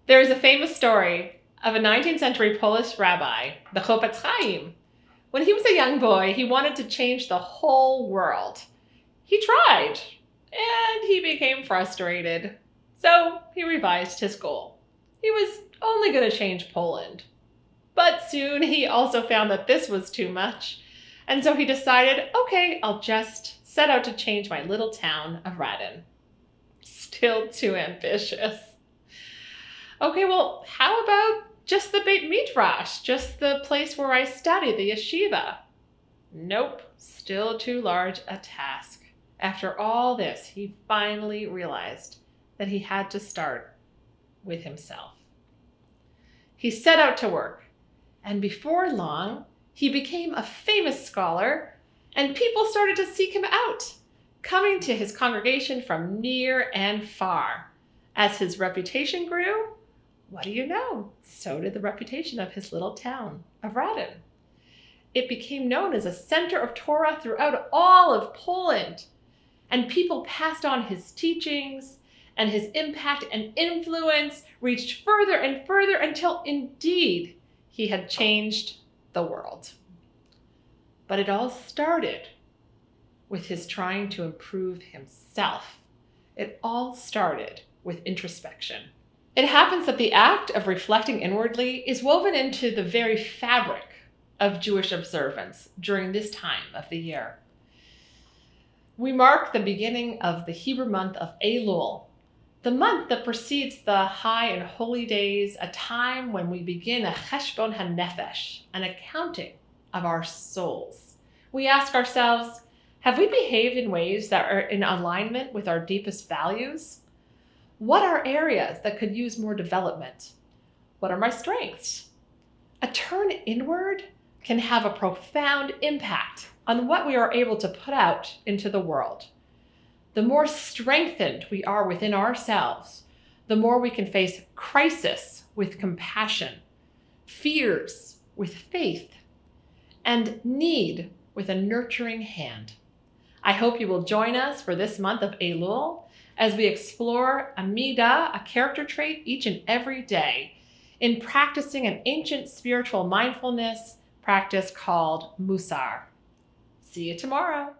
There is a famous story of a 19th century Polish rabbi, the Chofetz Chaim. When he was a young boy, he wanted to change the whole world. He tried, and he became frustrated. So he revised his goal. He was only going to change Poland. But soon he also found that this was too much. And so he decided, okay, I'll just set out to change my little town of Radin. Still too ambitious. Okay, well, how about just the Beit Midrash, just the place where I study, the yeshiva? Nope, still too large a task. After all this, he finally realized that he had to start with himself. He set out to work, and before long, he became a famous scholar, and people started to seek him out, coming to his congregation from near and far. As his reputation grew, what do you know? So did the reputation of his little town of Radin. It became known as a center of Torah throughout all of Poland, and people passed on his teachings, and his impact and influence reached further and further until indeed he had changed the world. But it all started with his trying to improve himself. It all started with introspection. It happens that the act of reflecting inwardly is woven into the very fabric of Jewish observance during this time of the year. We mark the beginning of the Hebrew month of Elul, the month that precedes the high and holy days, a time when we begin a Heshbon Nefesh, an accounting of our souls. We ask ourselves, have we behaved in ways that are in alignment with our deepest values? What are areas that could use more development? What are my strengths? A turn inward can have a profound impact on what we are able to put out into the world. The more strengthened we are within ourselves, the more we can face crisis with compassion, fears with faith, and need with a nurturing hand. I hope you will join us for this month of Elul as we explore a middah, a character trait each and every day, in practicing an ancient spiritual mindfulness practice called mussar. See you tomorrow.